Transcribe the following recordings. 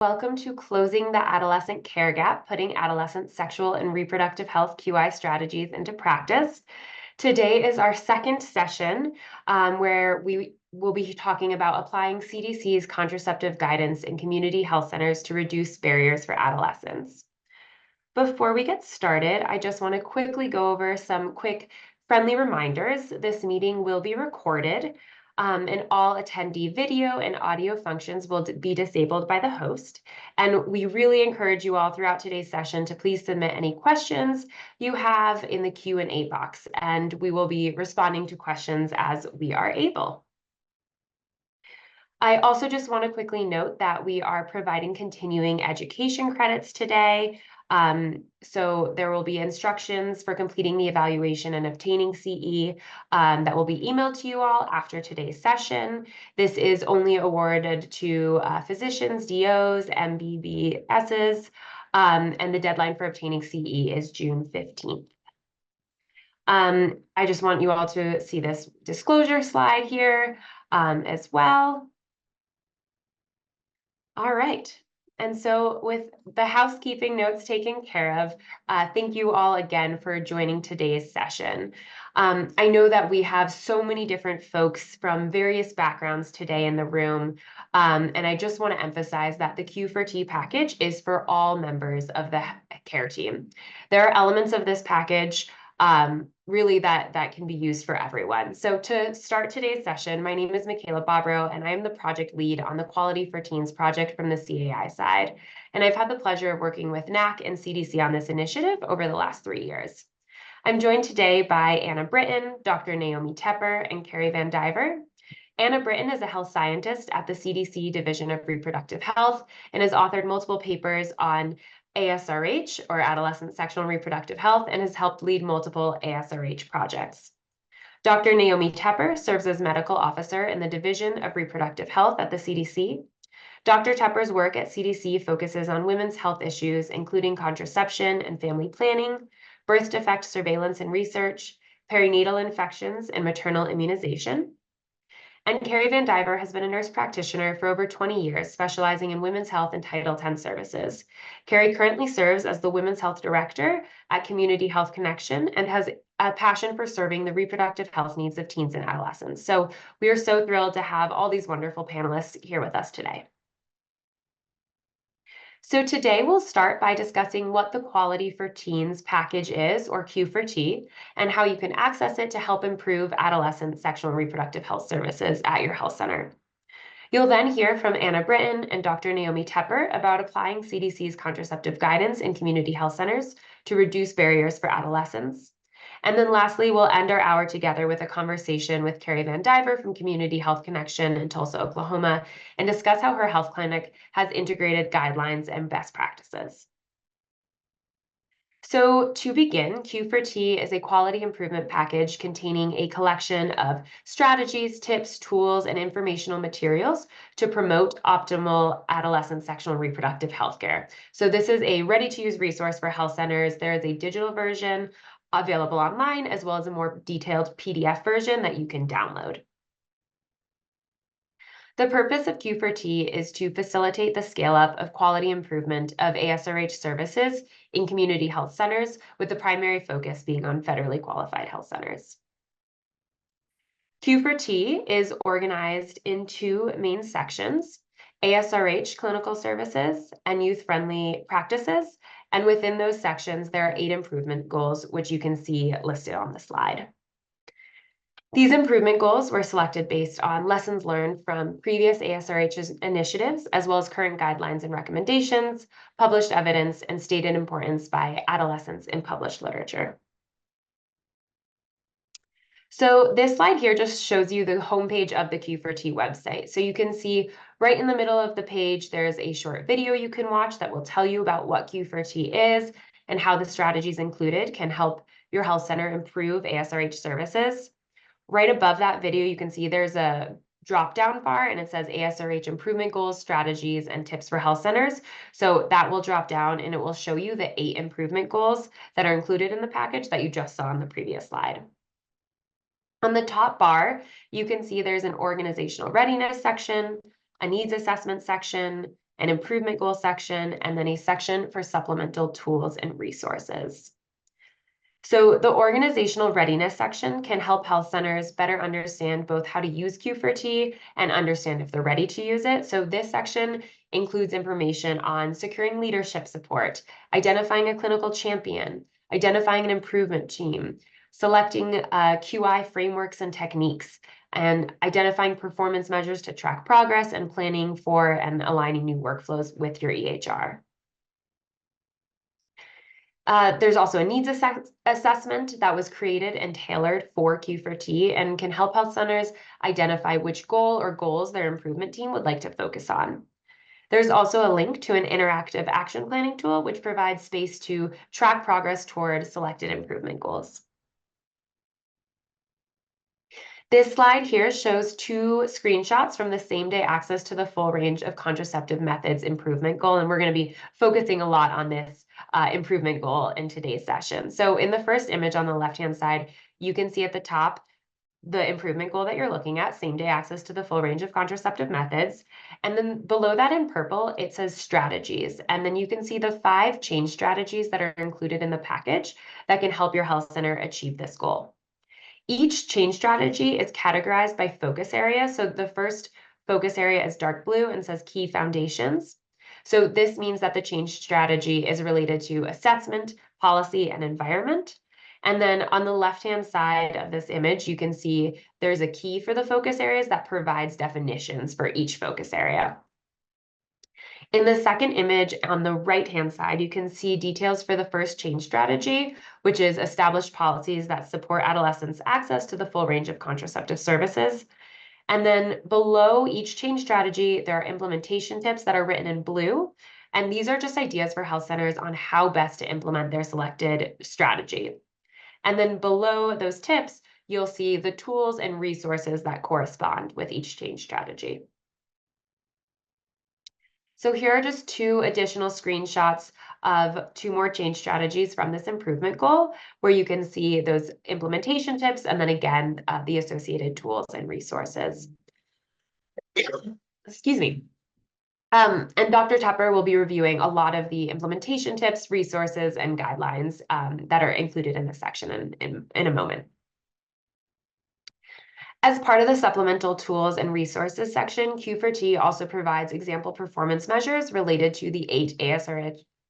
Welcome to Closing the Adolescent Care Gap, Putting Adolescent Sexual and Reproductive Health QI Strategies into Practice. Today is our second session where we will be talking about applying CDC's contraceptive guidance in community health centers to reduce barriers for adolescents. Before we get started, I just want to quickly go over some quick friendly reminders. This meeting will be recorded. And all attendee video and audio functions will be disabled by the host. And we really encourage you all throughout today's session to please submit any questions you have in the Q&A box, and we will be responding to questions as we are able. I also just want to quickly note that we are providing continuing education credits today. So there will be instructions for completing the evaluation and obtaining CE that will be emailed to you all after today's session. This is only awarded to physicians, DOs, MBBSs, and the deadline for obtaining CE is June 15th. I just want you all to see this disclosure slide here as well. All right. And so with the housekeeping notes taken care of, thank you all again for joining today's session. I know that we have so many different folks from various backgrounds today in the room, and I just want to emphasize that the Q4T package is for all members of the care team. There are elements of this package really that can be used for everyone. So to start today's session, my name is Mikayla Bobrow, and I am the project lead on the Quality for Teens project from the CAI side. And I've had the pleasure of working with NACHC and CDC on this initiative over the last 3 years. I'm joined today by Brittain, Dr. Naomi Tepper, and Kerri Vandiver. Brittain is a health scientist at the CDC Division of Reproductive Health and has authored multiple papers on ASRH, or Adolescent Sexual and Reproductive Health, and has helped lead multiple ASRH projects. Dr. Naomi Tepper serves as medical officer in the Division of Reproductive Health at the CDC. Dr. Tepper's work at CDC focuses on women's health issues, including contraception and family planning, birth defect surveillance and research, perinatal infections, and maternal immunization. And Kerri Vandiver has been a nurse practitioner for over 20 years, specializing in women's health and Title X services. Kerri currently serves as the Women's Health Director at Community Health Connection and has a passion for serving the reproductive health needs of teens and adolescents. So we are so thrilled to have all these wonderful panelists here with us today. So today we'll start by discussing what the Quality for Teens package is, or Q4T, and how you can access it to help improve adolescent sexual and reproductive health services at your health center. You'll then hear from Brittain and Dr. Naomi Tepper about applying CDC's contraceptive guidance in community health centers to reduce barriers for adolescents. And then lastly, we'll end our hour together with a conversation with Kerri Vandiver from Community Health Connection in Tulsa, Oklahoma, and discuss how her health clinic has integrated guidelines and best practices. So to begin, Q4T is a quality improvement package containing a collection of strategies, tips, tools, and informational materials to promote optimal adolescent sexual and reproductive health care. So this is a ready-to-use resource for health centers. There is a digital version available online, as well as a more detailed PDF version that you can download. The purpose of Q4T is to facilitate the scale-up of quality improvement of ASRH services in community health centers, with the primary focus being on federally qualified health centers. Q4T is organized in 2 main sections: ASRH clinical services and youth-friendly practices. And within those sections, there are 8 improvement goals, which you can see listed on the slide. These improvement goals were selected based on lessons learned from previous ASRH initiatives, as well as current guidelines and recommendations, published evidence, and stated importance by adolescents in published literature. So this slide here just shows you the homepage of the Q4T website. So you can see right in the middle of the page, there's a short video you can watch that will tell you about what Q4T is and how the strategies included can help your health center improve ASRH services. Right above that video, you can see there's a drop-down bar and it says ASRH improvement goals, strategies, and tips for health centers. So that will drop down and it will show you the 8 improvement goals that are included in the package that you just saw on the previous slide. On the top bar, you can see there's an organizational readiness section, a needs assessment section, an improvement goal section, and then a section for supplemental tools and resources. So the organizational readiness section can help health centers better understand both how to use Q4T and understand if they're ready to use it. So this section includes information on securing leadership support, identifying a clinical champion, identifying an improvement team, selecting QI frameworks and techniques, and identifying performance measures to track progress and planning for and aligning new workflows with your EHR. There's also a needs assessment that was created and tailored for Q4T and can help health centers identify which goal or goals their improvement team would like to focus on. There's also a link to an interactive action planning tool, which provides space to track progress toward selected improvement goals. This slide here shows 2 screenshots from the same-day access to the full range of contraceptive methods improvement goal, and we're going to be focusing a lot on this improvement goal in today's session. So in the first image on the left-hand side, you can see at the top the improvement goal that you're looking at, same-day access to the full range of contraceptive methods. And then below that in purple, it says strategies. And then you can see the 5 change strategies that are included in the package that can help your health center achieve this goal. Each change strategy is categorized by focus area. So the first focus area is dark blue and says key foundations. So this means that the change strategy is related to assessment, policy, and environment. And then on the left-hand side of this image, you can see there's a key for the focus areas that provides definitions for each focus area. In the second image on the right-hand side, you can see details for the first change strategy, which is established policies that support adolescents' access to the full range of contraceptive services. And then below each change strategy, there are implementation tips that are written in blue. And these are just ideas for health centers on how best to implement their selected strategy. And then below those tips, you'll see the tools and resources that correspond with each change strategy. So here are just 2 additional screenshots of 2 more change strategies from this improvement goal, where you can see those implementation tips and then again, the associated tools and resources. Excuse me. And Dr. Tepper will be reviewing a lot of the implementation tips, resources, and guidelines that are included in this section in a moment. As part of the supplemental tools and resources section, Q4T also provides example performance measures related to the 8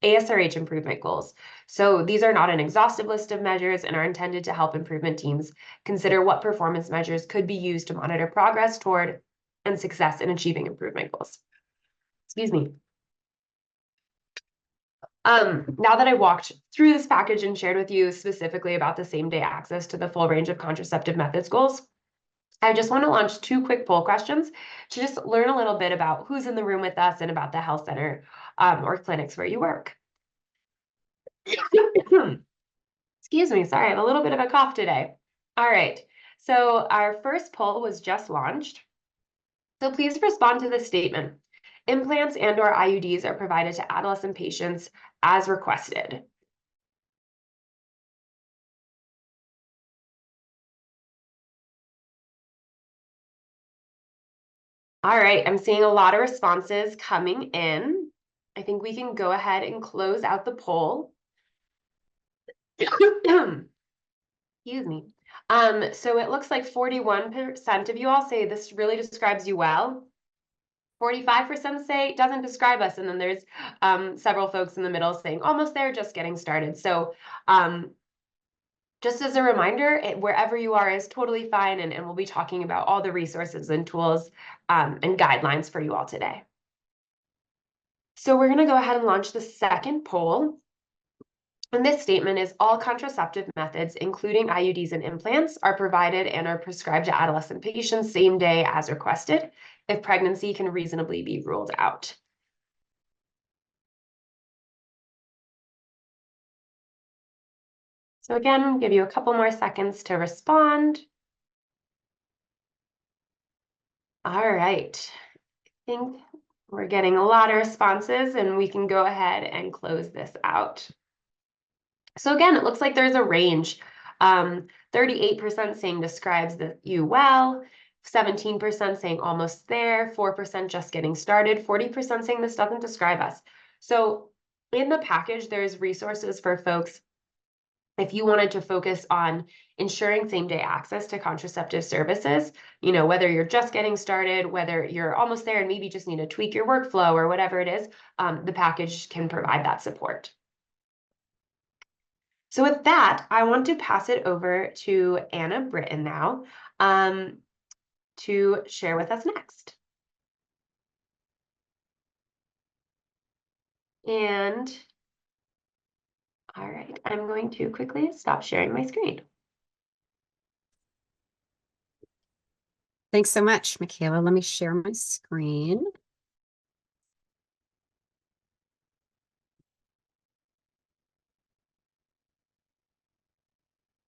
ASRH improvement goals. So these are not an exhaustive list of measures and are intended to help improvement teams consider what performance measures could be used to monitor progress toward and success in achieving improvement goals. Excuse me. Now that I walked through this package and shared with you specifically about the same-day access to the full range of contraceptive methods goals, I just want to launch 2 quick poll questions to just learn a little bit about who's in the room with us and about the health center or clinics where you work. Excuse me, sorry, I have a little bit of a cough today. All right, so our first poll was just launched. So please respond to this statement. Implants and/or IUDs are provided to adolescent patients as requested. All right, I'm seeing a lot of responses coming in. I think we can go ahead and close out the poll. Excuse me. So it looks like 41% of you all say this really describes you well. 45% say it doesn't describe us, and then there's several folks in the middle saying almost there, just getting started. So just as a reminder, wherever you are is totally fine, and we'll be talking about all the resources and tools and guidelines for you all today. So we're going to go ahead and launch the second poll. And this statement is all contraceptive methods, including IUDs and implants, are provided and are prescribed to adolescent patients same day as requested if pregnancy can reasonably be ruled out. So again, I'll give you a couple more seconds to respond. All right, I think we're getting a lot of responses and we can go ahead and close this out. So again, it looks like there's a range. 38% saying describes you well, 17% saying almost there, 4% just getting started, 40% saying this doesn't describe us. So in the package, there's resources for folks if you wanted to focus on ensuring same-day access to contraceptive services, whether you're just getting started, whether you're almost there and maybe just need to tweak your workflow or whatever it is, the package can provide that support. So with that, I want to pass it over to Anna Brittain now to share with us next. And all right, I'm going to quickly stop sharing my screen. Thanks so much, Mikayla. Let me share my screen.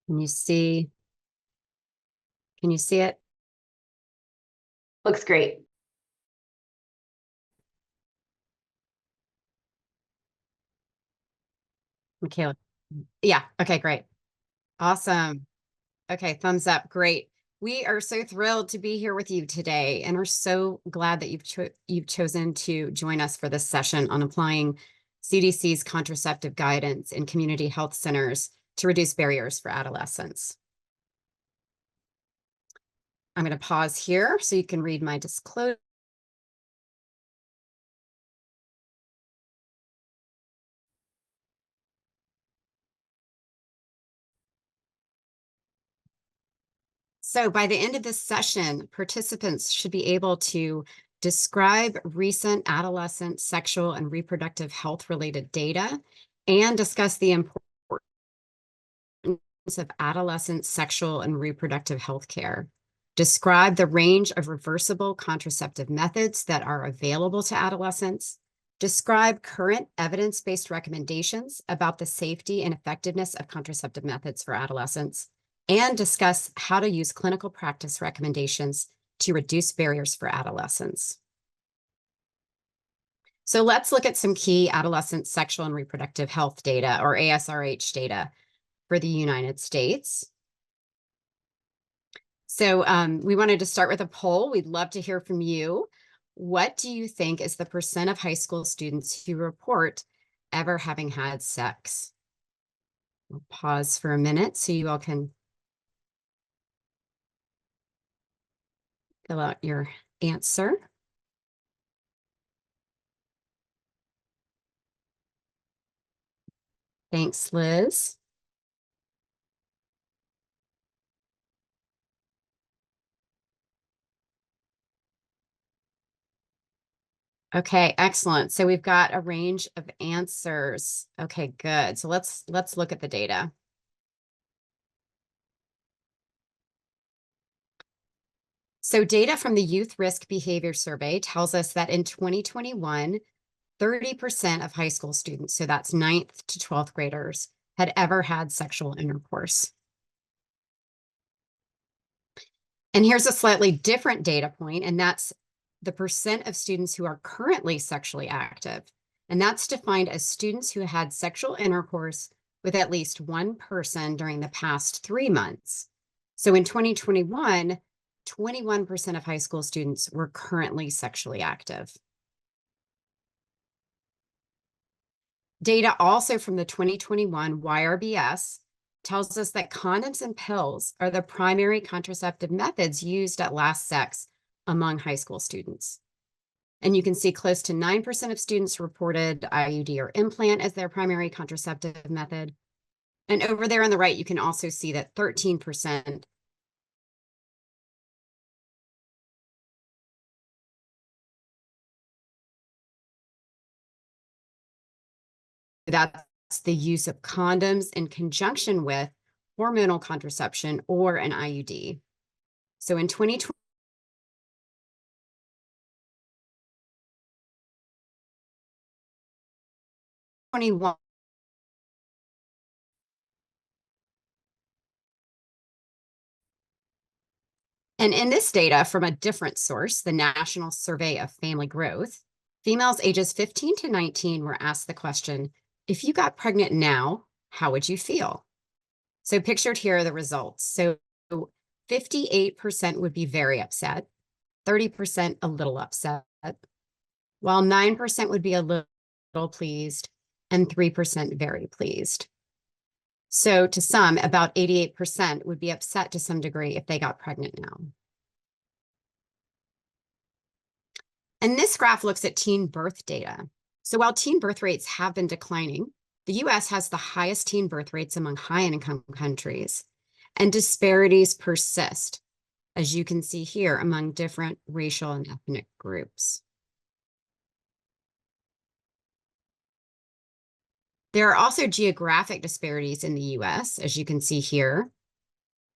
Can you see it? Looks great. Mikayla. Yeah, okay, great. Awesome. Okay, thumbs up. Great. We are so thrilled to be here with you today and are so glad that you've chosen to join us for this session on applying CDC's contraceptive guidance in community health centers to reduce barriers for adolescents. I'm going to pause here so you can read my disclosure. So by the end of this session, participants should be able to describe recent adolescent sexual and reproductive health related data and discuss the importance of adolescent sexual and reproductive health care. Describe the range of reversible contraceptive methods that are available to adolescents. Describe current evidence-based recommendations about the safety and effectiveness of contraceptive methods for adolescents, and discuss how to use clinical practice recommendations to reduce barriers for adolescents. So let's look at some key adolescent sexual and reproductive health data, or ASRH data, for the United States. So we wanted to start with a poll. We'd love to hear from you. What do you think is the percent of high school students who report ever having had sex? We'll pause for a minute so you all can fill out your answer. Thanks, Liz. Okay, excellent. So we've got a range of answers. Okay, good. So let's look at the data. So data from the Youth Risk Behavior Survey tells us that in 2021, 30% of high school students, so that's 9th to 12th graders, had ever had sexual intercourse. And here's a slightly different data point, and that's the percent of students who are currently sexually active. And that's defined as students who had sexual intercourse with at least one person during the past 3 months. So in 2021, 21% of high school students were currently sexually active. Data also from the 2021 YRBS tells us that condoms and pills are the primary contraceptive methods used at last sex among high school students. And you can see close to 9% of students reported IUD or implant as their primary contraceptive method. And over there on the right, you can also see that 13% that's the use of condoms in conjunction with hormonal contraception or an IUD. So in 2021, and in this data from a different source, the National Survey of Family Growth, females ages 15 to 19 were asked the question, if you got pregnant now, how would you feel? So pictured here are the results. So 58% would be very upset, 30% a little upset, while 9% would be a little pleased, and 3% very pleased. So to some, about 88% would be upset to some degree if they got pregnant now. And this graph looks at teen birth data. So while teen birth rates have been declining, the US has the highest teen birth rates among high-income countries, and disparities persist, as you can see here, among different racial and ethnic groups. There are also geographic disparities in the US, as you can see here,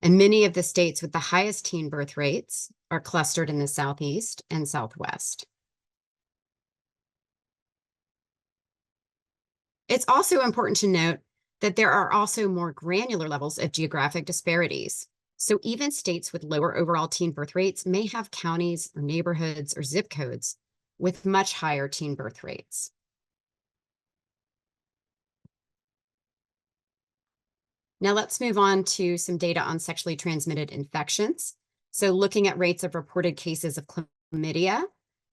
and many of the states with the highest teen birth rates are clustered in the Southeast and Southwest. It's also important to note that there are also more granular levels of geographic disparities. So even states with lower overall teen birth rates may have counties or neighborhoods or zip codes with much higher teen birth rates. Now let's move on to some data on sexually transmitted infections. So looking at rates of reported cases of chlamydia,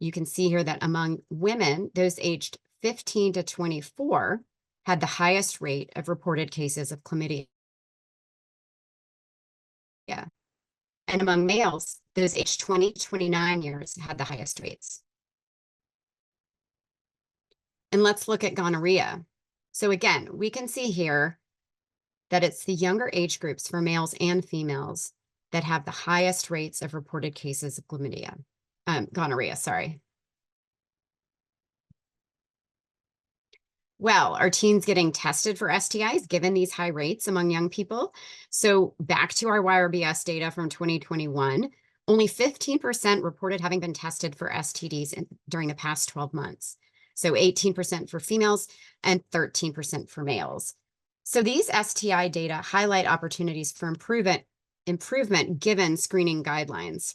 you can see here that among women, those aged 15 to 24 had the highest rate of reported cases of chlamydia. And among males, those aged 20 to 29 years had the highest rates. And let's look at gonorrhea. So again, we can see here that it's the younger age groups for males and females that have the highest rates of reported cases of gonorrhea, sorry. Well, are teens getting tested for STIs given these high rates among young people? So back to our YRBS data from 2021, only 15% reported having been tested for STDs during the past 12 months. So 18% for females and 13% for males. So these STI data highlight opportunities for improvement given screening guidelines.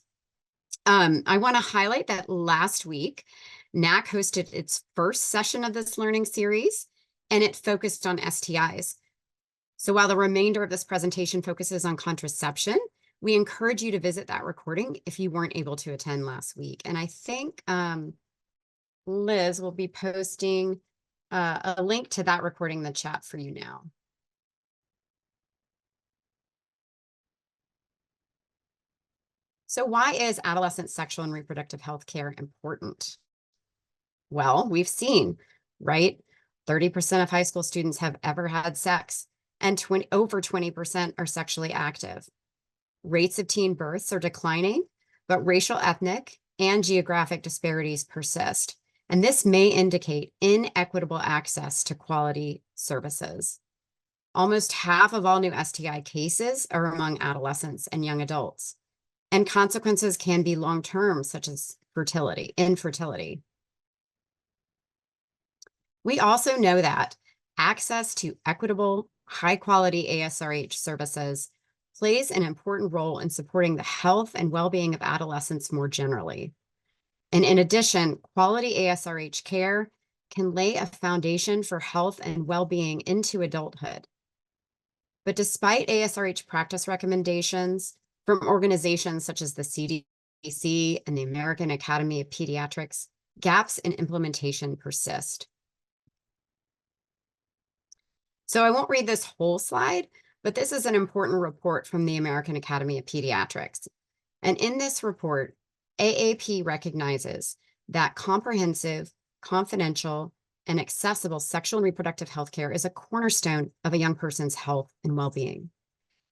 I want to highlight that last week, NAC hosted its first session of this learning series, and it focused on STIs. So while the remainder of this presentation focuses on contraception, we encourage you to visit that recording if you weren't able to attend last week. And I think Liz will be posting a link to that recording in the chat for you now. So why is adolescent sexual and reproductive health care important? Well, we've seen, right? 30% of high school students have ever had sex, and over 20% are sexually active. Rates of teen births are declining, but racial, ethnic, and geographic disparities persist. And this may indicate inequitable access to quality services. Almost half of all new STI cases are among adolescents and young adults. And consequences can be long-term, such as infertility. We also know that access to equitable, high-quality ASRH services plays an important role in supporting the health and well-being of adolescents more generally. And in addition, quality ASRH care can lay a foundation for health and well-being into adulthood. But despite ASRH practice recommendations from organizations such as the CDC and the American Academy of Pediatrics, gaps in implementation persist. So I won't read this whole slide, but this is an important report from the American Academy of Pediatrics. And in this report, AAP recognizes that comprehensive, confidential, and accessible sexual and reproductive health care is a cornerstone of a young person's health and well-being.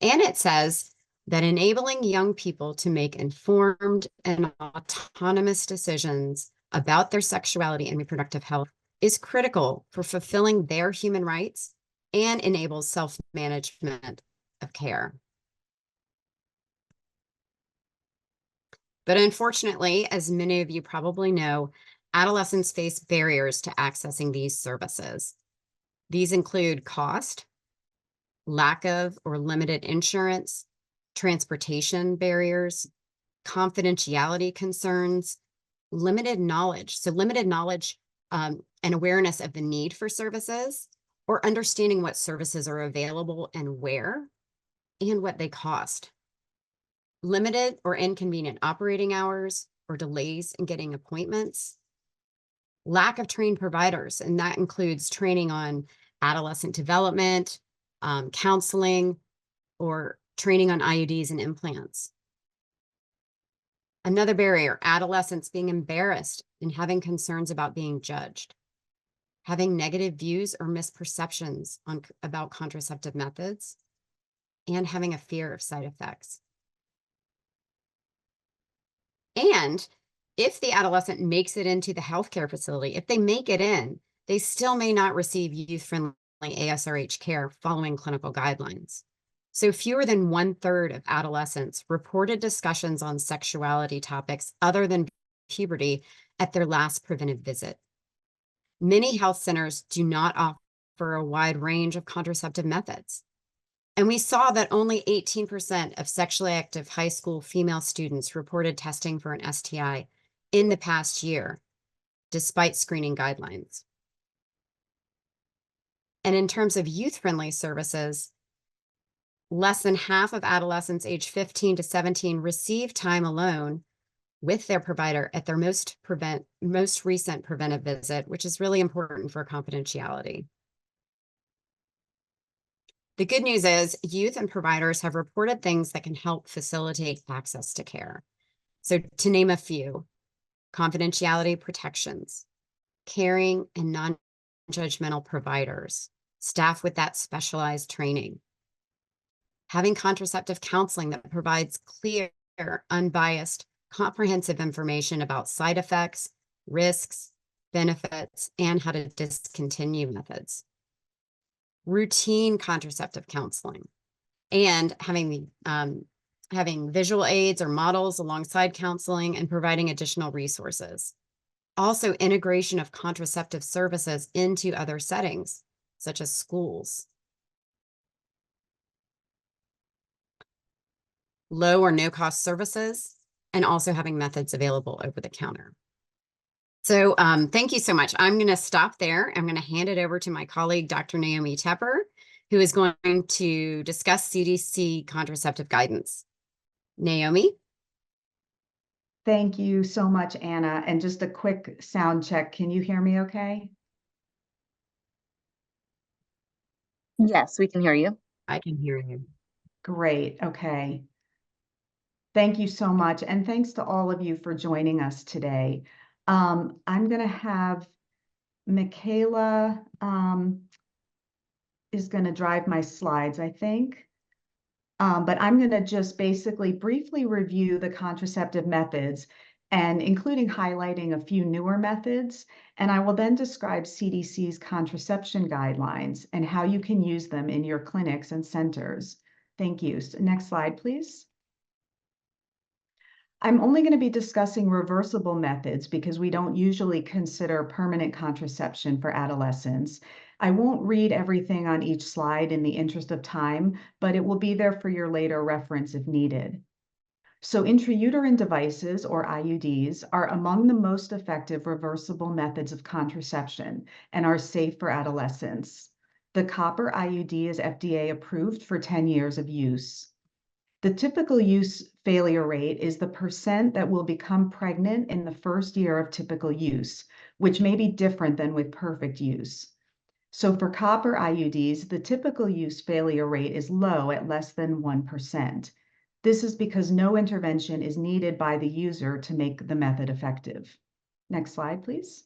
And it says that enabling young people to make informed and autonomous decisions about their sexuality and reproductive health is critical for fulfilling their human rights and enables self-management of care. But unfortunately, as many of you probably know, adolescents face barriers to accessing these services. These include cost, lack of or limited insurance, transportation barriers, confidentiality concerns, limited knowledge. So limited knowledge and awareness of the need for services, or understanding what services are available and where, and what they cost. limited or inconvenient operating hours or delays in getting appointments, lack of trained providers, and that includes training on adolescent development, counseling, or training on IUDs and implants. Another barrier, adolescents being embarrassed and having concerns about being judged, having negative views or misperceptions about contraceptive methods, and having a fear of side effects. And if the adolescent makes it into the healthcare facility, if they make it in, they still may not receive youth-friendly ASRH care following clinical guidelines. So fewer than 1/3 of adolescents reported discussions on sexuality topics other than puberty at their last preventive visit. Many health centers do not offer a wide range of contraceptive methods. And we saw that only 18% of sexually active high school female students reported testing for an STI in the past year, despite screening guidelines. And in terms of youth-friendly services, less than half of adolescents aged 15 to 17 receive time alone with their provider at their most recent preventive visit, which is really important for confidentiality. The good news is youth and providers have reported things that can help facilitate access to care. So to name a few, confidentiality protections, caring and non-judgmental providers, staff with that specialized training, having contraceptive counseling that provides clear, unbiased, comprehensive information about side effects, risks, benefits, and how to discontinue methods, routine contraceptive counseling, and having visual aids or models alongside counseling and providing additional resources. Also, integration of contraceptive services into other settings, such as schools. Low or no cost services, and also having methods available over the counter. So thank you so much. I'm going to stop there. I'm going to hand it over to my colleague, Dr. Naomi Tepper, who is going to discuss CDC contraceptive guidance. Naomi? Thank you so much, Anna. And just a quick sound check. Can you hear me okay? Yes, we can hear you. I can hear you. Great. Okay. Thank you so much. And thanks to all of you for joining us today. I'm going to have Mikayla is going to drive my slides, I think. But I'm going to just basically briefly review the contraceptive methods and including highlighting a few newer methods. And I will then describe CDC's contraception guidelines and how you can use them in your clinics and centers. Thank you. So next slide, please. I'm only going to be discussing reversible methods because we don't usually consider permanent contraception for adolescents. I won't read everything on each slide in the interest of time, but it will be there for your later reference if needed. So intrauterine devices, or IUDs, are among the most effective reversible methods of contraception and are safe for adolescents. The copper IUD is FDA approved for 10 years of use. The typical use failure rate is the percent that will become pregnant in the first year of typical use, which may be different than with perfect use. So for copper IUDs, the typical use failure rate is low at less than 1%. This is because no intervention is needed by the user to make the method effective. Next slide, please.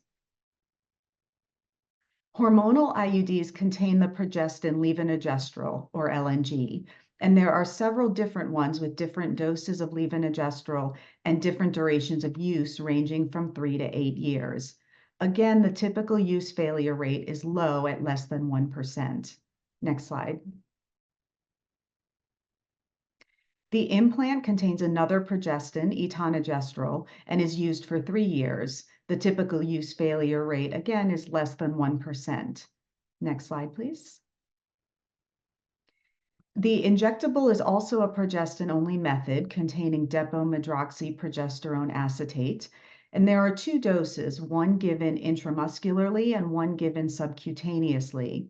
Hormonal IUDs contain the progestin levonorgestrel, or LNG, and there are several different ones with different doses of levonorgestrel and different durations of use ranging from 3 to 8 years. Again, the typical use failure rate is low at less than 1%. Next slide. The implant contains another progestin, etonogestrel, and is used for 3 years. The typical use failure rate, again, is less than 1%. Next slide, please. The injectable is also a progestin-only method containing depomedroxyprogesterone acetate, and there are 2 doses, one given intramuscularly and one given subcutaneously.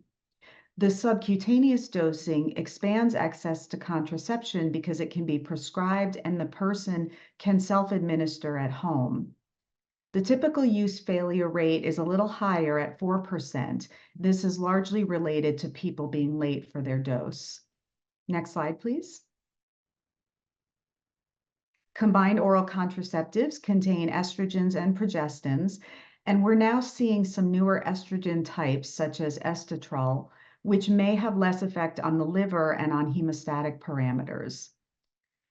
The subcutaneous dosing expands access to contraception because it can be prescribed and the person can self-administer at home. The typical use failure rate is a little higher at 4%. This is largely related to people being late for their dose. Next slide, please. Combined oral contraceptives contain estrogens and progestins, and we're now seeing some newer estrogen types such as estetrol, which may have less effect on the liver and on hemostatic parameters.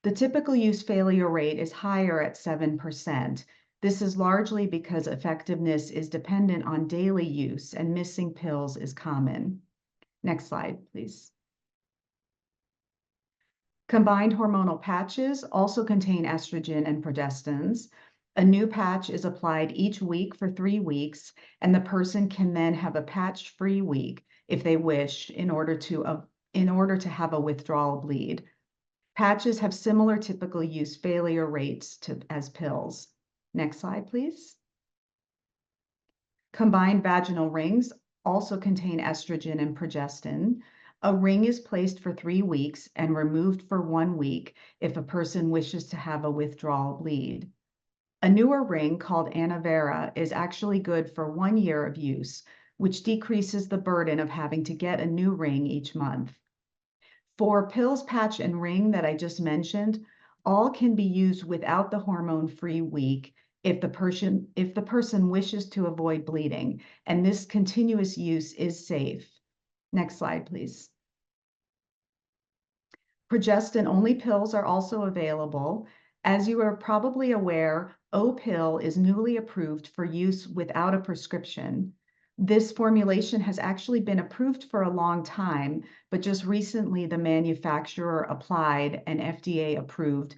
The typical use failure rate is higher at 7%. This is largely because effectiveness is dependent on daily use and missing pills is common. Next slide, please. Combined hormonal patches also contain estrogen and progestins. A new patch is applied each week for 3 weeks, and the person can then have a patch-free week if they wish in order to have a withdrawal bleed. Patches have similar typical use failure rates as pills. Next slide, please. Combined vaginal rings also contain estrogen and progestin. A ring is placed for 3 weeks and removed for 1 week if a person wishes to have a withdrawal bleed. A newer ring called Vandiver is actually good for 1 year of use, which decreases the burden of having to get a new ring each month. For pills, patch, and ring that I just mentioned, all can be used without the hormone-free week if the person wishes to avoid bleeding, and this continuous use is safe. Next slide, please. Progestin-only pills are also available. As you are probably aware, O-pill is newly approved for use without a prescription. This formulation has actually been approved for a long time, but just recently the manufacturer applied and FDA approved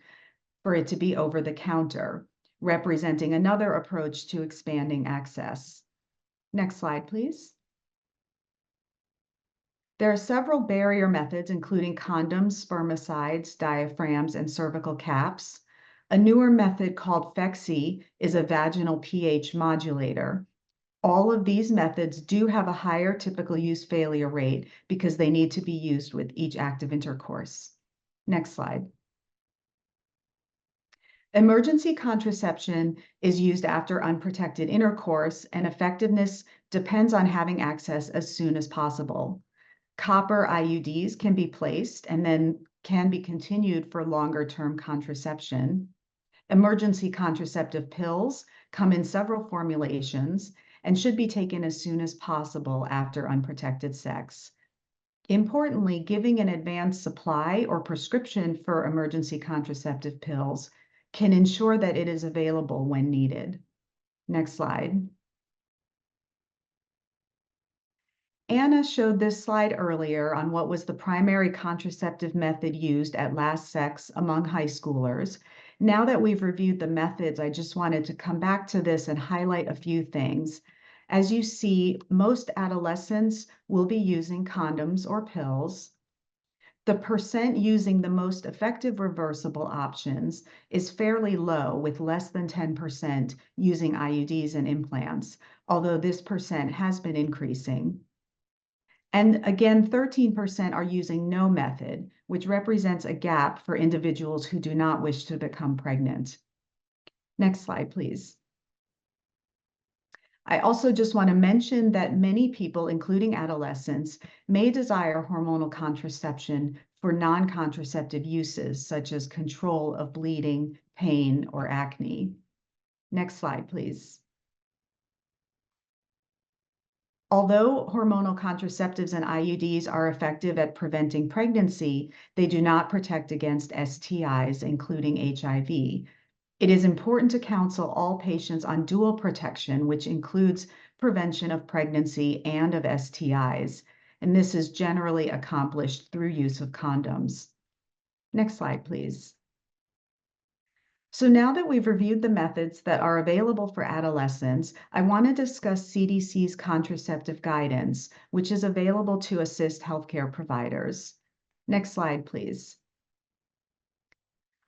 for it to be over the counter, representing another approach to expanding access. Next slide, please. There are several barrier methods, including condoms, spermicides, diaphragms, and cervical caps. A newer method called FEXI is a vaginal pH modulator. All of these methods do have a higher typical use failure rate because they need to be used with each active intercourse. Next slide. Emergency contraception is used after unprotected intercourse, and effectiveness depends on having access as soon as possible. Copper IUDs can be placed and then can be continued for longer-term contraception. Emergency contraceptive pills come in several formulations and should be taken as soon as possible after unprotected sex. Importantly, giving an advanced supply or prescription for emergency contraceptive pills can ensure that it is available when needed. Next slide. Anna showed this slide earlier on what was the primary contraceptive method used at last sex among high schoolers. Now that we've reviewed the methods, I just wanted to come back to this and highlight a few things. As you see, most adolescents will be using condoms or pills. The percent using the most effective reversible options is fairly low, with less than 10% using IUDs and implants, although this percent has been increasing. And again, 13% are using no method, which represents a gap for individuals who do not wish to become pregnant. Next slide, please. I also just want to mention that many people, including adolescents, may desire hormonal contraception for non-contraceptive uses, such as control of bleeding, pain, or acne. Next slide, please. Although hormonal contraceptives and IUDs are effective at preventing pregnancy, they do not protect against STIs, including HIV. It is important to counsel all patients on dual protection, which includes prevention of pregnancy and of STIs, and this is generally accomplished through use of condoms. Next slide, please. So now that we've reviewed the methods that are available for adolescents, I want to discuss CDC's contraceptive guidance, which is available to assist healthcare providers. Next slide, please.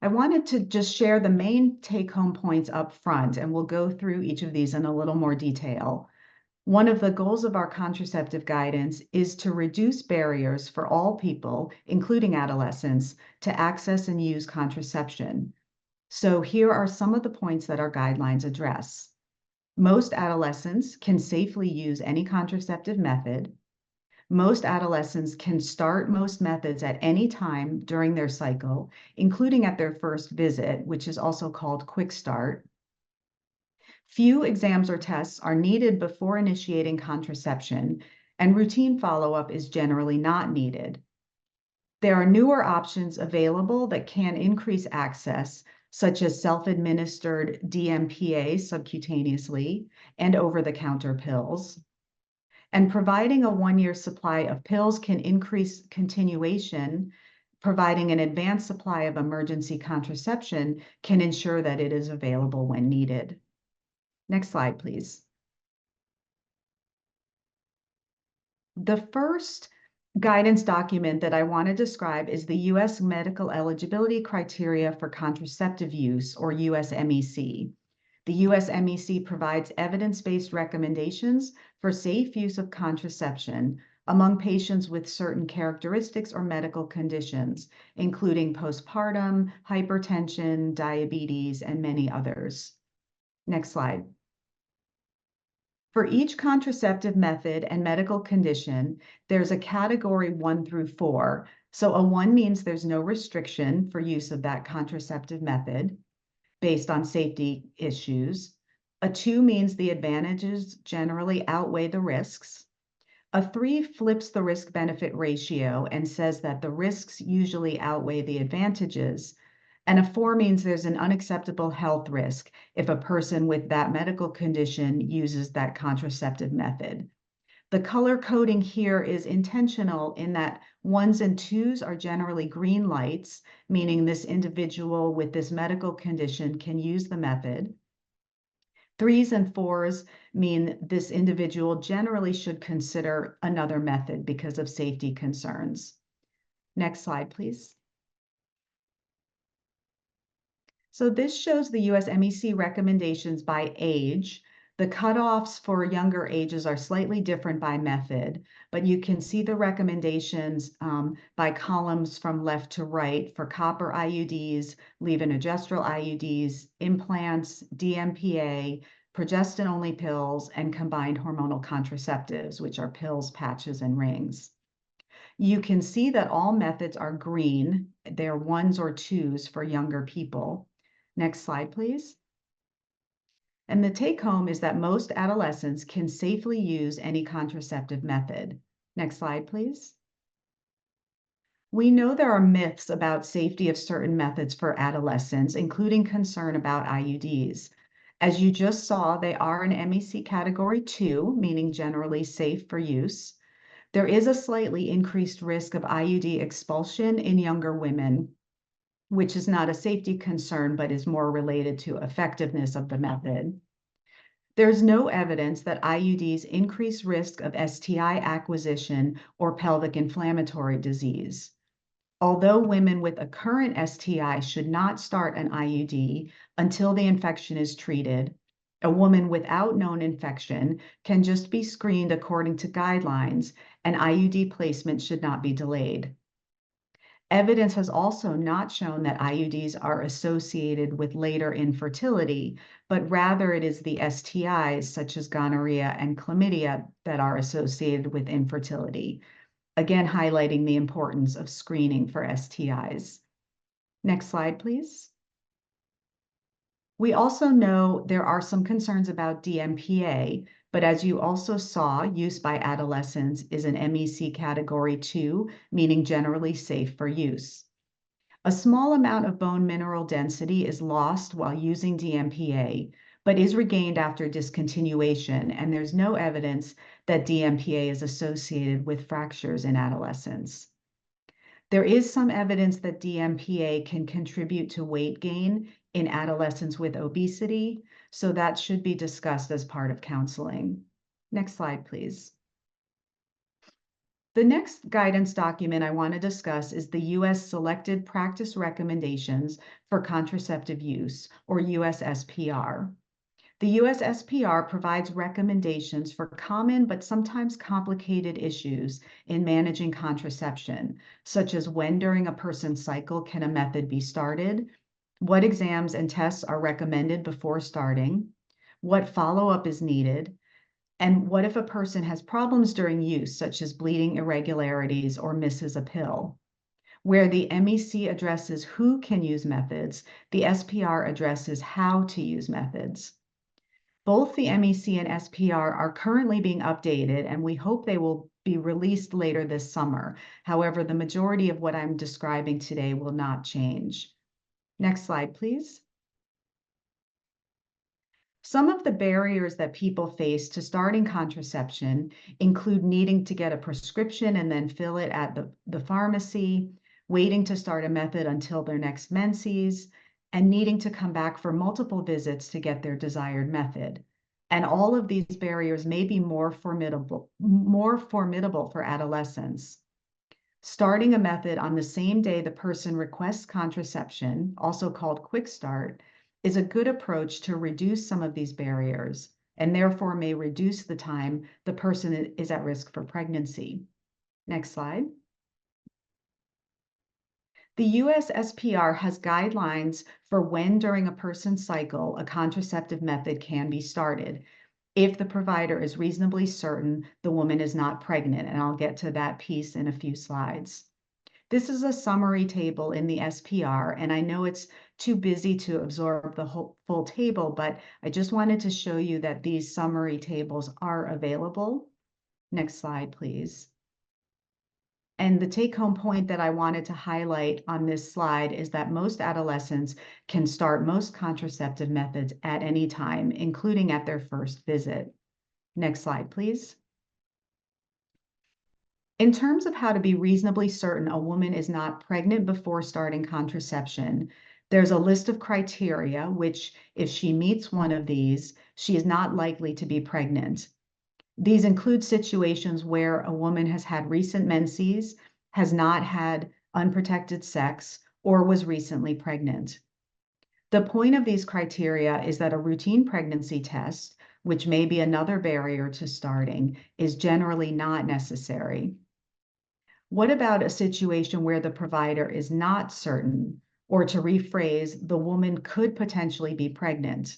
I wanted to just share the main take-home points up front, and we'll go through each of these in a little more detail. One of the goals of our contraceptive guidance is to reduce barriers for all people, including adolescents, to access and use contraception. So here are some of the points that our guidelines address. Most adolescents can safely use any contraceptive method. Most adolescents can start most methods at any time during their cycle, including at their first visit, which is also called quick start. Few exams or tests are needed before initiating contraception, and routine follow-up is generally not needed. There are newer options available that can increase access, such as self-administered DMPA subcutaneously and over-the-counter pills. And providing a one-year supply of pills can increase continuation. Providing an advanced supply of emergency contraception can ensure that it is available when needed. Next slide, please. The first guidance document that I want to describe is the U.S. Medical Eligibility Criteria for Contraceptive Use, or USMEC. The USMEC provides evidence-based recommendations for safe use of contraception among patients with certain characteristics or medical conditions, including postpartum, hypertension, diabetes, and many others. Next slide. For each contraceptive method and medical condition, there's a category 1 through 4. So a 1 means there's no restriction for use of that contraceptive method based on safety issues. A 2 means the advantages generally outweigh the risks. A 3 flips the risk-benefit ratio and says that the risks usually outweigh the advantages. And a 4 means there's an unacceptable health risk if a person with that medical condition uses that contraceptive method. The color coding here is intentional in that 1s and 2s are generally green lights, meaning this individual with this medical condition can use the method. 3s and 4s mean this individual generally should consider another method because of safety concerns. Next slide, please. So this shows the USMEC recommendations by age. The cutoffs for younger ages are slightly different by method, but you can see the recommendations by columns from left to right for copper IUDs, levonorgestrel IUDs, implants, DMPA, progestin-only pills, and combined hormonal contraceptives, which are pills, patches, and rings. You can see that all methods are green. They're 1s or 2s for younger people. Next slide, please. And the take home is that most adolescents can safely use any contraceptive method. Next slide, please. We know there are myths about safety of certain methods for adolescents, including concern about IUDs. As you just saw, they are an MEC category 2, meaning generally safe for use. There is a slightly increased risk of IUD expulsion in younger women, which is not a safety concern, but is more related to effectiveness of the method. There's no evidence that IUDs increase risk of STI acquisition or pelvic inflammatory disease. Although women with a current STI should not start an IUD until the infection is treated, a woman without known infection can just be screened according to guidelines, and IUD placement should not be delayed. Evidence has also not shown that IUDs are associated with later infertility, but rather it is the STIs such as gonorrhea and chlamydia that are associated with infertility, again highlighting the importance of screening for STIs. Next slide, please. We also know there are some concerns about DMPA, but as you also saw, use by adolescents is an MEC category 2, meaning generally safe for use. A small amount of bone mineral density is lost while using DMPA, but is regained after discontinuation, and there's no evidence that DMPA is associated with fractures in adolescents. There is some evidence that DMPA can contribute to weight gain in adolescents with obesity, so that should be discussed as part of counseling. Next slide, please. The next guidance document I want to discuss is the U.S. Selected Practice Recommendations for Contraceptive Use, or USSPR. The USSPR provides recommendations for common but sometimes complicated issues in managing contraception, such as when during a person's cycle can a method be started, what exams and tests are recommended before starting, what follow-up is needed, and what if a person has problems during use, such as bleeding irregularities or misses a pill. Where the MEC addresses who can use methods, the SPR addresses how to use methods. Both the MEC and SPR are currently being updated, and we hope they will be released later this summer. However, the majority of what I'm describing today will not change. Next slide, please. Some of the barriers that people face to starting contraception include needing to get a prescription and then fill it at the pharmacy, waiting to start a method until their next menses, and needing to come back for multiple visits to get their desired method. And all of these barriers may be more formidable for adolescents. Starting a method on the same day the person requests contraception, also called quick start, is a good approach to reduce some of these barriers and therefore may reduce the time the person is at risk for pregnancy. Next slide. The USSPR has guidelines for when during a person's cycle a contraceptive method can be started if the provider is reasonably certain the woman is not pregnant, and I'll get to that piece in a few slides. This is a summary table in the SPR, and I know it's too busy to absorb the whole full table, but I just wanted to show you that these summary tables are available. Next slide, please. And the take-home point that I wanted to highlight on this slide is that most adolescents can start most contraceptive methods at any time, including at their first visit. Next slide, please. In terms of how to be reasonably certain a woman is not pregnant before starting contraception, there's a list of criteria which, if she meets one of these, she is not likely to be pregnant. These include situations where a woman has had recent menses, has not had unprotected sex, or was recently pregnant. The point of these criteria is that a routine pregnancy test, which may be another barrier to starting, is generally not necessary. What about a situation where the provider is not certain, or to rephrase, the woman could potentially be pregnant?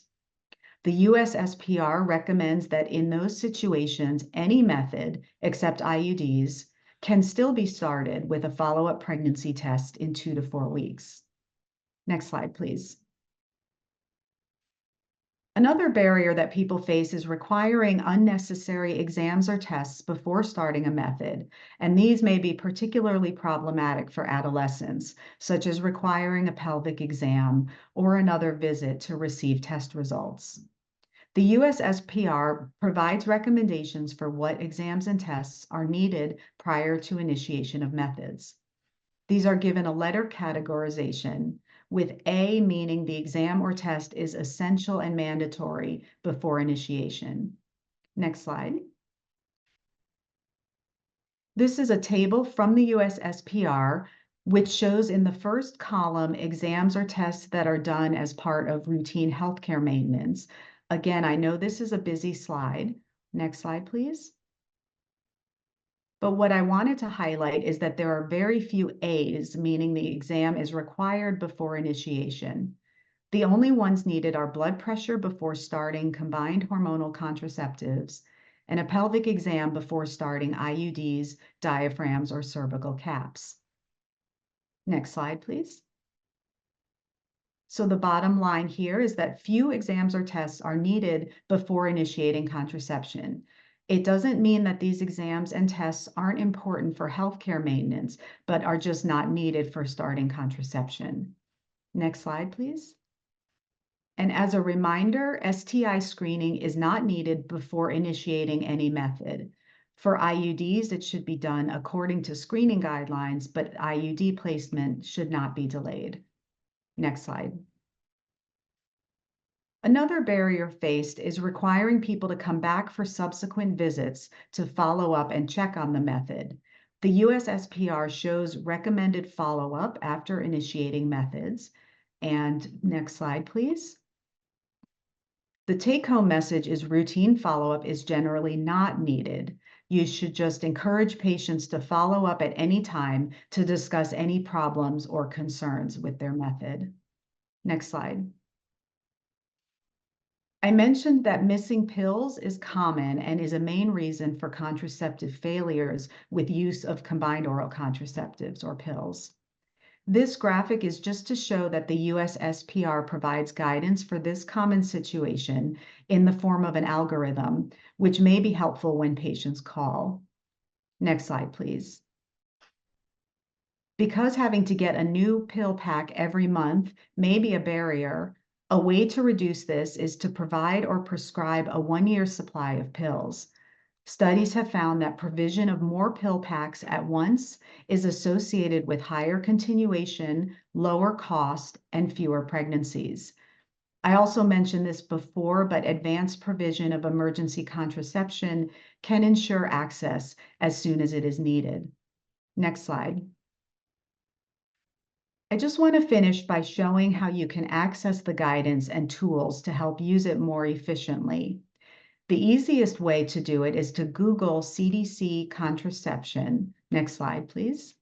The USSPR recommends that in those situations, any method except IUDs can still be started with a follow-up pregnancy test in 2 to 4 weeks. Next slide, please. Another barrier that people face is requiring unnecessary exams or tests before starting a method, and these may be particularly problematic for adolescents, such as requiring a pelvic exam or another visit to receive test results. The USSPR provides recommendations for what exams and tests are needed prior to initiation of methods. These are given a letter categorization, with A meaning the exam or test is essential and mandatory before initiation. Next slide. This is a table from the USSPR, which shows in the first column exams or tests that are done as part of routine healthcare maintenance. Again, I know this is a busy slide. Next slide, please. But what I wanted to highlight is that there are very few A's, meaning the exam is required before initiation. The only ones needed are blood pressure before starting combined hormonal contraceptives and a pelvic exam before starting IUDs, diaphragms, or cervical caps. Next slide, please. So the bottom line here is that few exams or tests are needed before initiating contraception. It doesn't mean that these exams and tests aren't important for healthcare maintenance, but are just not needed for starting contraception. Next slide, please. And as a reminder, STI screening is not needed before initiating any method. For IUDs, it should be done according to screening guidelines, but IUD placement should not be delayed. Next slide. Another barrier faced is requiring people to come back for subsequent visits to follow up and check on the method. The USSPR shows recommended follow-up after initiating methods. And next slide, please. The take-home message is routine follow-up is generally not needed. You should just encourage patients to follow up at any time to discuss any problems or concerns with their method. Next slide. I mentioned that missing pills is common and is a main reason for contraceptive failures with use of combined oral contraceptives or pills. This graphic is just to show that the USSPR provides guidance for this common situation in the form of an algorithm, which may be helpful when patients call. Next slide, please. Because having to get a new pill pack every month may be a barrier, a way to reduce this is to provide or prescribe a one-year supply of pills. Studies have found that provision of more pill packs at once is associated with higher continuation, lower cost, and fewer pregnancies. I also mentioned this before, but advanced provision of emergency contraception can ensure access as soon as it is needed. Next slide. I just want to finish by showing how you can access the guidance and tools to help use it more efficiently. The easiest way to do it is to Google CDC contraception. Next slide, please.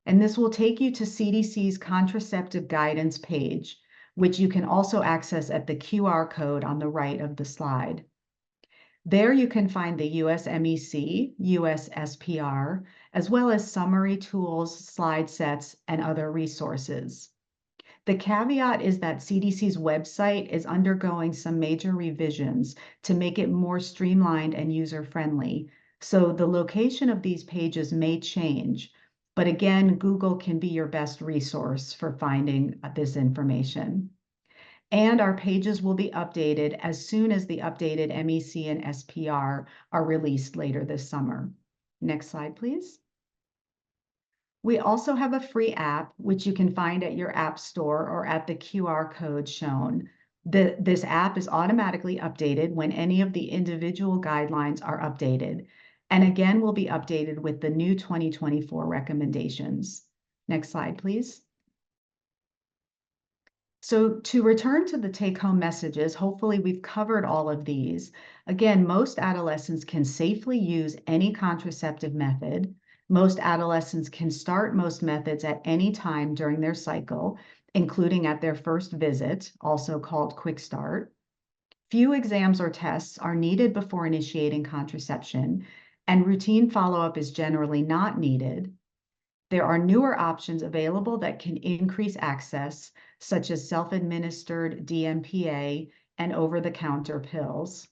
And this will take you to CDC's contraceptive guidance page, which you can also access at the QR code on the right of the slide. There you can find the USMEC, USSPR, as well as summary tools, slide sets, and other resources. The caveat is that CDC's website is undergoing some major revisions to make it more streamlined and user-friendly, so the location of these pages may change. But again, Google can be your best resource for finding this information. And our pages will be updated as soon as the updated MEC and SPR are released later this summer. Next slide, please. We also have a free app, which you can find at your app store or at the QR code shown. This app is automatically updated when any of the individual guidelines are updated, and again will be updated with the new 2024 recommendations. Next slide, please. So to return to the take-home messages, hopefully we've covered all of these. Again, most adolescents can safely use any contraceptive method. Most adolescents can start most methods at any time during their cycle, including at their first visit, also called quick start. Few exams or tests are needed before initiating contraception, and routine follow-up is generally not needed. There are newer options available that can increase access, such as self-administered DMPA and over-the-counter pills.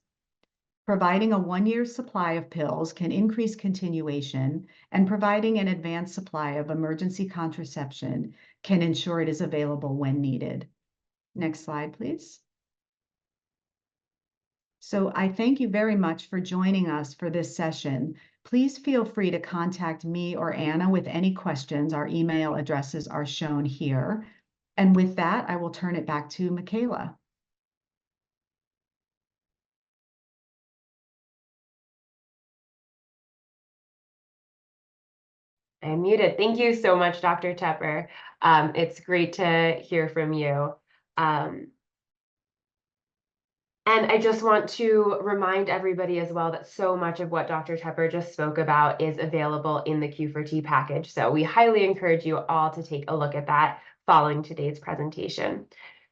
Providing a one-year supply of pills can increase continuation, and providing an advanced supply of emergency contraception can ensure it is available when needed. Next slide, please. So I thank you very much for joining us for this session. Please feel free to contact me or Anna with any questions. Our email addresses are shown here. And with that, I will turn it back to Mikayla. I'm muted. Thank you so much, Dr. Tepper. It's great to hear from you. And I just want to remind everybody as well that so much of what Dr. Tepper just spoke about is available in the Q4T package. So we highly encourage you all to take a look at that following today's presentation.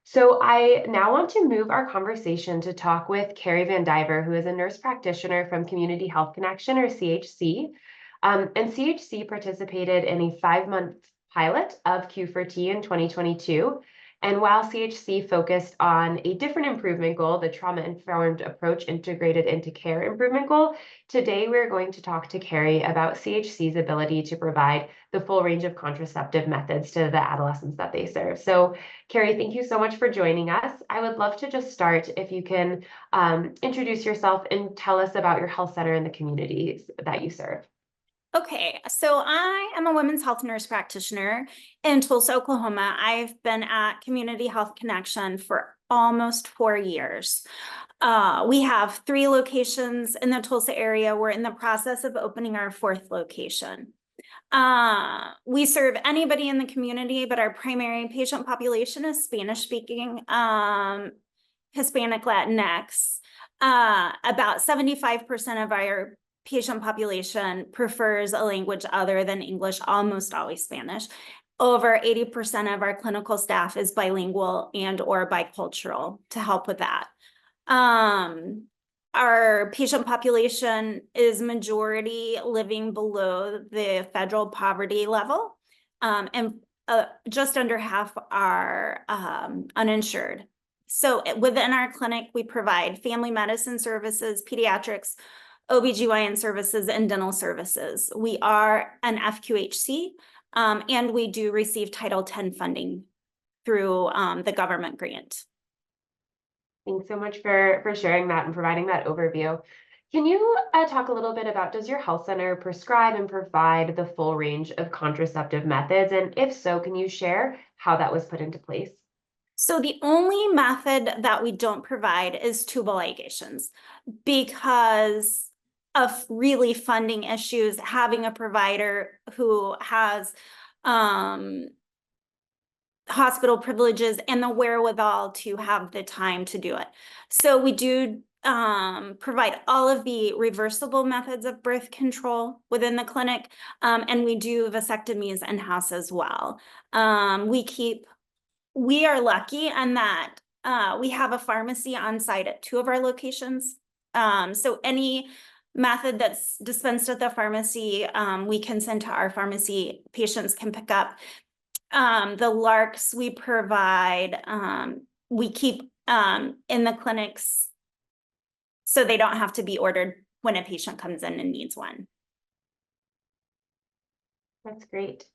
So I now want to move our conversation to talk with Kerri Vandiver, who is a nurse practitioner from Community Health Connection, or CHC. And CHC participated in a 5-month pilot of Q4T in 2022. And while CHC focused on a different improvement goal, the trauma-informed approach integrated into care improvement goal, today we're going to talk to Kerri about CHC's ability to provide the full range of contraceptive methods to the adolescents that they serve. So Kerri, thank you so much for joining us. I would love to just start if you can introduce yourself and tell us about your health center and the communities that you serve. Okay, so I am a women's health nurse practitioner in Tulsa, Oklahoma. I've been at Community Health Connection for almost 4 years. We have 3 locations in the Tulsa area. We're in the process of opening our 4th location. We serve anybody in the community, but our primary patient population is Spanish speaking Hispanic Latinx, about 75% of our patient population prefers a language other than English, almost always Spanish. Over 80% of our clinical staff is bilingual and or bicultural to help with that. Our patient population is majority living below the federal poverty level, and just under half are uninsured. So within our clinic, we provide family medicine services, pediatrics, OBGYN services, and dental services. We are an FQHC, and we do receive Title X funding through the government grant. Thanks so much for sharing that and providing that overview. Can you talk a little bit about, does your health center prescribe and provide the full range of contraceptive methods? And if so, can you share how that was put into place? So the only method that we don't provide is tubal ligations because of really funding issues. Having a provider who has hospital privileges and the wherewithal to have the time to do it. So we do provide all of the reversible methods of birth control within the clinic, and we do vasectomies in-house as well. We are lucky in that we have a pharmacy on site at 2 of our locations. So any method that's dispensed at the pharmacy, we can send to our pharmacy, patients can pick up. The LARCs we provide, we keep in the clinics so they don't have to be ordered when a patient comes in and needs one. That's great.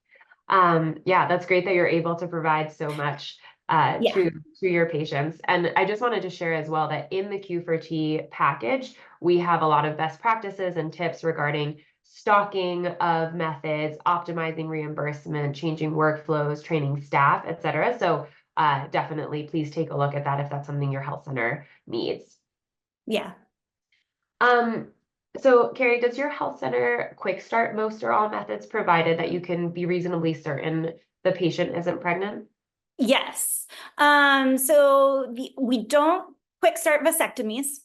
Yeah, that's great that you're able to provide so much to your patients. And I just wanted to share as well that in the Q4T package, we have a lot of best practices and tips regarding stocking of methods, optimizing reimbursement, changing workflows, training staff, et cetera. So definitely please take a look at that if that's something your health center needs. Yeah. So Kerri, does your health center quick start most or all methods provided that you can be reasonably certain the patient isn't pregnant? Yes. We don't quick start vasectomies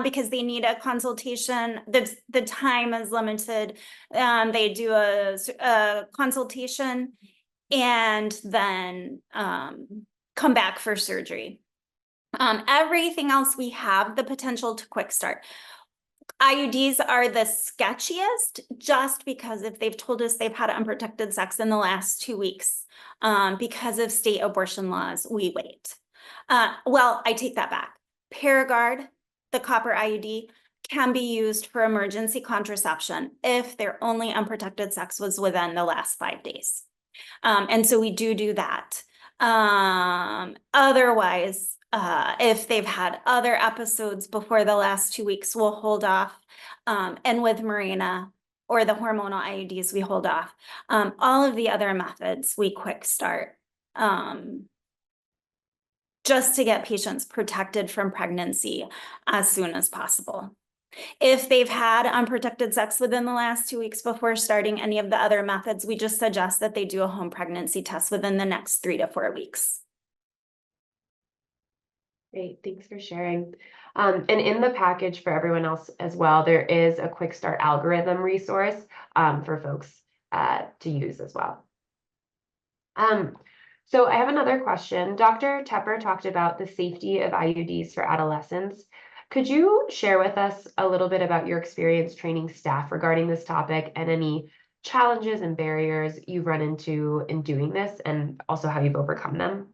because they need a consultation. The time is limited. They do a consultation and then come back for surgery. Everything else we have the potential to quick start. IUDs are the sketchiest just because if they've told us they've had unprotected sex in the last 2 weeks, because of state abortion laws, we wait. Well, I take that back. Paragard, the copper IUD, can be used for emergency contraception if their only unprotected sex was within the last 5 days. And so we do that. Otherwise, if they've had other episodes before the last 2 weeks, we'll hold off. And with Mirena or the hormonal IUDs, we hold off. All of the other methods, we quick start just to get patients protected from pregnancy as soon as possible. If they've had unprotected sex within the last 2 weeks before starting any of the other methods, we just suggest that they do a home pregnancy test within the next 3 to 4 weeks. Great, thanks for sharing. And in the package for everyone else as well, there is a quick start algorithm resource for folks to use as well. So I have another question. Dr. Tepper talked about the safety of IUDs for adolescents. Could you share with us a little bit about your experience training staff regarding this topic and any challenges and barriers you've run into in doing this and also how you've overcome them?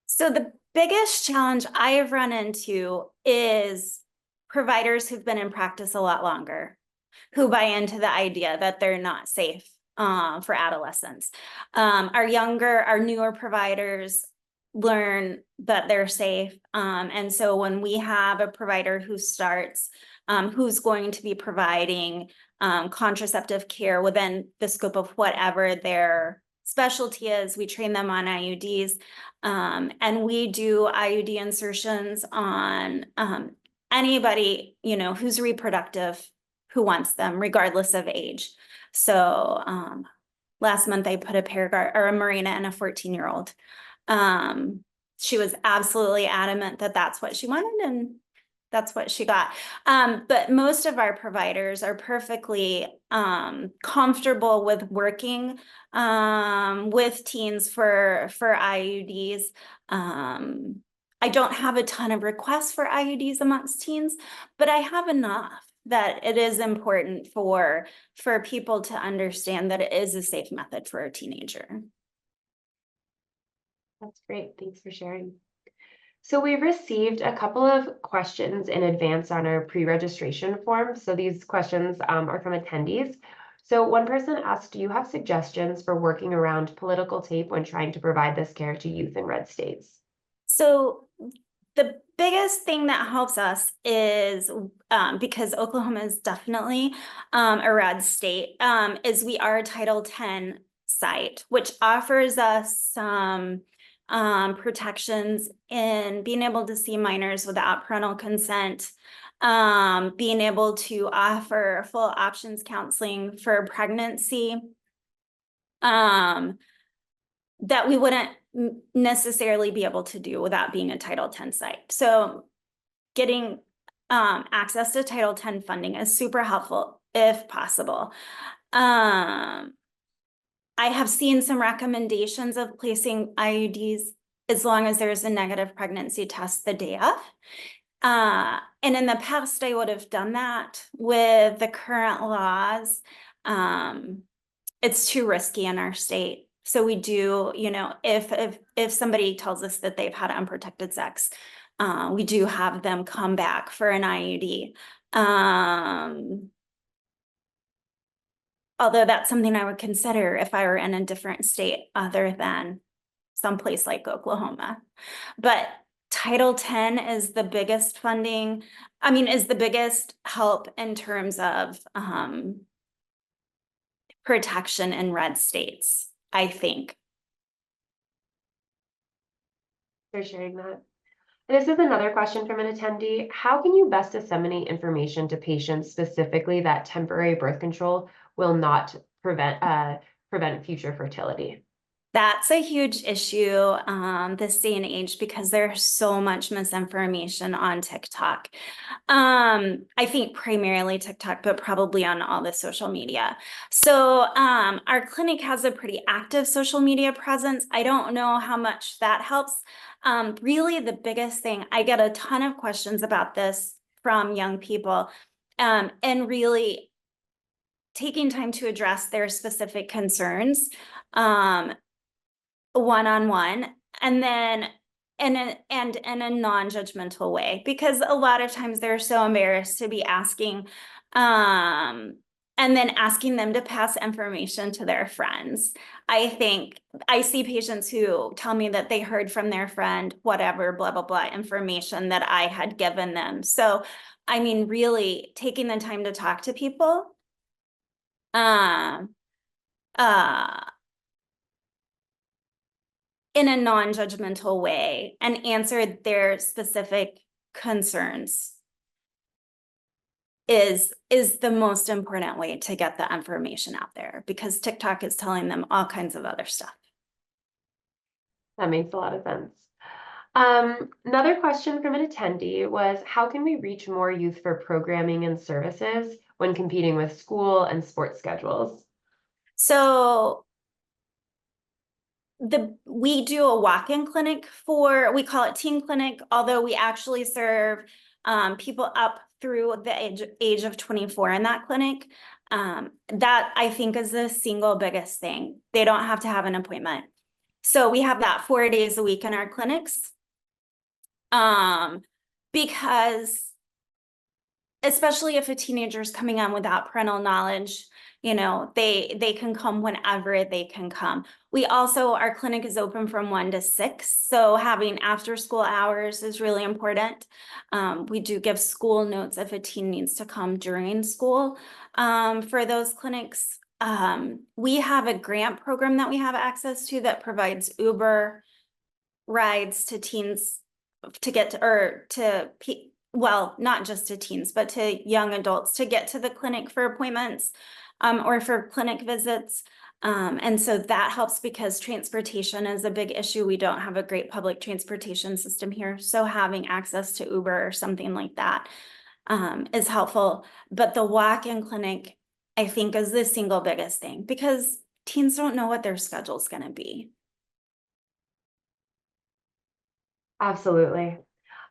So the biggest challenge I have run into is providers who've been in practice a lot longer, who buy into the idea that they're not safe for adolescents. Our newer providers learn that they're safe. And so when we have a provider who starts, who's going to be providing contraceptive care within the scope of whatever their specialty is, we train them on IUDs. And we do IUD insertions on anybody, who's reproductive, who wants them, regardless of age. So last month I put a Paragard or a Mirena in a 14-year-old. she was absolutely adamant that that's what she wanted, and that's what she got. But most of our providers are perfectly comfortable with working with teens for IUDs. I don't have a ton of requests for IUDs amongst teens, but I have enough that it is important for people to understand that it is a safe method for a teenager. That's great. Thanks for sharing. So we received a couple of questions in advance on our pre-registration form. So these questions are from attendees. So one person asked, do you have suggestions for working around political tape when trying to provide this care to youth in red states? So the biggest thing that helps us is, because Oklahoma is definitely a red state, is we are a Title 10 site, which offers us some protections in being able to see minors without parental consent, being able to offer full options counseling for pregnancy, that we wouldn't necessarily be able to do without being a Title 10 site. So getting access to Title 10 funding is super helpful if possible. I have seen some recommendations of placing IUDs as long as there's a negative pregnancy test the day of. And in the past, I would have done that. With the current laws, it's too risky in our state. So we do, you know, if somebody tells us that they've had unprotected sex, we do have them come back for an IUD. Although that's something I would consider if I were in a different state other than someplace like Oklahoma. But Title 10 is the biggest funding, is the biggest help in terms of protection in red states, I think. For sharing that. This is another question from an attendee. How can you best disseminate information to patients specifically that temporary birth control will not prevent future fertility? That's a huge issue this day and age, because there's so much misinformation on TikTok. I think primarily TikTok, but probably on all the social media. So our clinic has a pretty active social media presence. I don't know how much that helps. Really, the biggest thing, I get a ton of questions about this from young people, and really taking time to address their specific concerns one-on-one, and then in a non-judgmental way, because a lot of times they're so embarrassed to be asking, and then asking them to pass information to their friends. I think I see patients who tell me that they heard from their friend whatever blah blah blah information that I had given them. So really taking the time to talk to people in a non-judgmental way and answer their specific concerns is the most important way to get the information out there, because TikTok is telling them all kinds of other stuff. That makes a lot of sense. Another question from an attendee was, how can we reach more youth for programming and services when competing with school and sports schedules? So we do a walk-in clinic we call it teen clinic, although we actually serve people up through the age of 24 in that clinic. That I think is the single biggest thing. They don't have to have an appointment. So we have that 4 days a week in our clinics. Because especially if a teenager is coming on without parental knowledge, they can come whenever they can come. We also, our clinic is open from 1 to 6. So having after school hours is really important. We do give school notes if a teen needs to come during school for those clinics. We have a grant program that we have access to that provides Uber rides to teens to get to, well, not just to teens, but to young adults to get to the clinic for appointments. or for clinic visits. And so that helps because transportation is a big issue. We don't have a great public transportation system here. So having access to Uber or something like that is helpful. But the walk-in clinic, I think, is the single biggest thing because teens don't know what their schedule is going to be. Absolutely.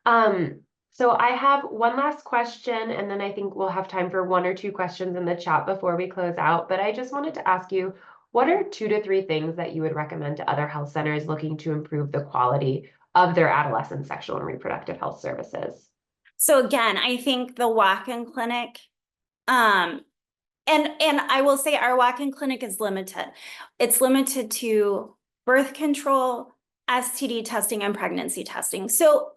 So I have one last question, and then I think we'll have time for 1 or 2 questions in the chat before we close out. But I just wanted to ask you, what are 2 to 3 things that you would recommend to other health centers looking to improve the quality of their adolescent sexual and reproductive health services? So again, I think the walk-in clinic, and I will say our walk-in clinic is limited. It's limited to birth control, STD testing, and pregnancy testing. So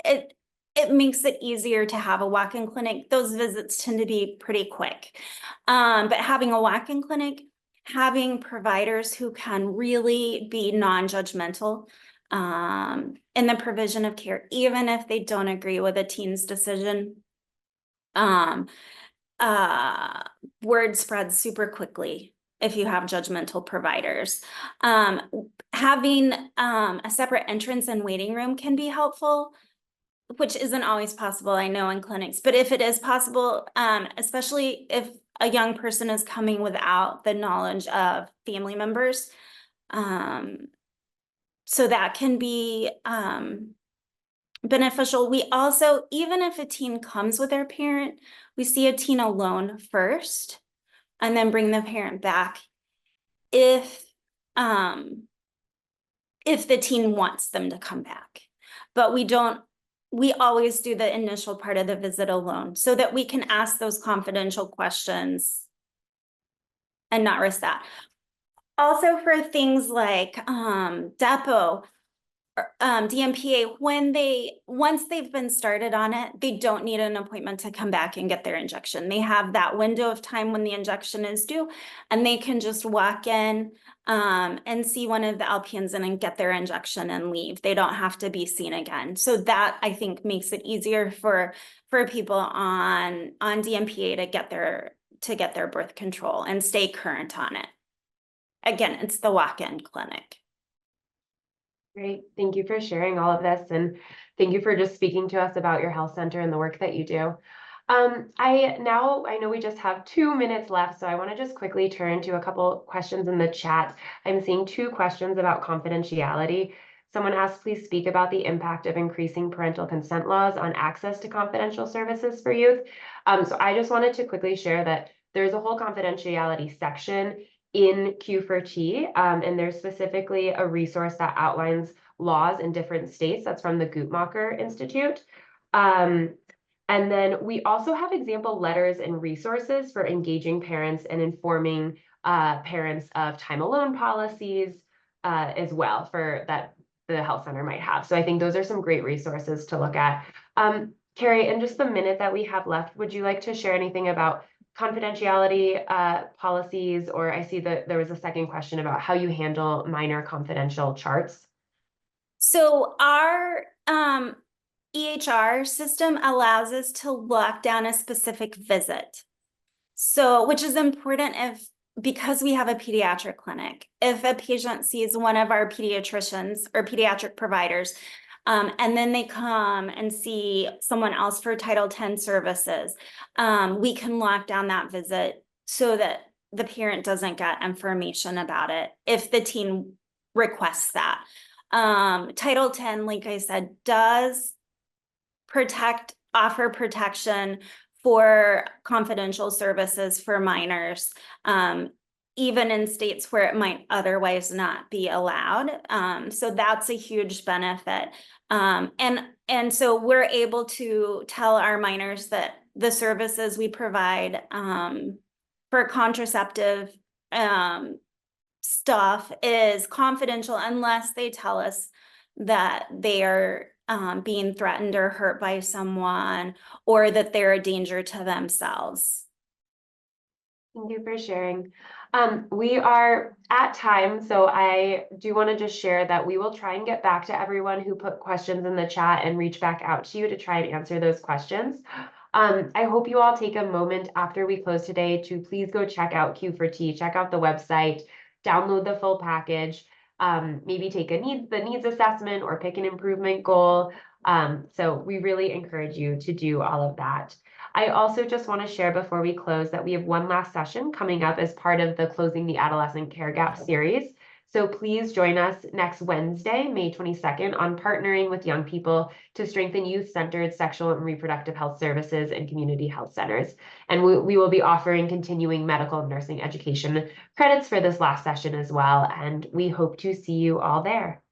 it makes it easier to have a walk-in clinic. Those visits tend to be pretty quick. But having a walk-in clinic, having providers who can really be non-judgmental in the provision of care, even if they don't agree with a teen's decision. Word spreads super quickly if you have judgmental providers. Having a separate entrance and waiting room can be helpful, which isn't always possible, I know, in clinics, but if it is possible, especially if a young person is coming without the knowledge of family members, so that can be beneficial. We also, even if a teen comes with their parent, we see a teen alone first and then bring the parent back if the teen wants them to come back. But we always do the initial part of the visit alone so that we can ask those confidential questions and not risk that. Also for things like Depo, DMPA, once they've been started on it, they don't need an appointment to come back and get their injection. They have that window of time when the injection is due, and they can just walk in and see one of the LPNs and get their injection and leave. They don't have to be seen again. So that, I think, makes it easier for people on DMPA to get their birth control and stay current on it. Again, it's the walk-in clinic. Great. Thank you for sharing all of this, and thank you for just speaking to us about your health center and the work that you do. I know we just have 2 minutes left, so I want to just quickly turn to a couple questions in the chat. I'm seeing 2 questions about confidentiality. Someone asked, please speak about the impact of increasing parental consent laws on access to confidential services for youth. So I just wanted to quickly share that there's a whole confidentiality section in Q4T, and there's specifically a resource that outlines laws in different states. That's from the Guttmacher Institute. And then we also have example letters and resources for engaging parents and informing parents of time alone policies as well for that the health center might have. So I think those are some great resources to look at. Kerri, in just the minute that we have left, would you like to share anything about confidentiality policies, or I see that there was a second question about how you handle minor confidential charts? So our EHR system allows us to lock down a specific visit. So, which is important because we have a pediatric clinic. If a patient sees one of our pediatricians or pediatric providers, and then they come and see someone else for Title X services, we can lock down that visit so that the parent doesn't get information about it if the teen requests that. Title X, like I said, does offer protection for confidential services for minors, even in states where it might otherwise not be allowed. So that's a huge benefit. And so we're able to tell our minors that the services we provide for contraceptive stuff is confidential unless they tell us that they are being threatened or hurt by someone, or that they're a danger to themselves. Thank you for sharing. We are at time, so I do want to just share that we will try and get back to everyone who put questions in the chat and reach back out to you to try and answer those questions. I hope you all take a moment after we close today to please go check out Q for T, check out the website, download the full package, maybe take the needs assessment or pick an improvement goal. So we really encourage you to do all of that. I also just want to share before we close that we have one last session coming up as part of the Closing the Adolescent Care Gap series. So please join us next Wednesday, May 22nd, on partnering with young people to strengthen youth-centered sexual and reproductive health services and community health centers. And we will be offering continuing medical and nursing education credits for this last session as well. And we hope to see you all there.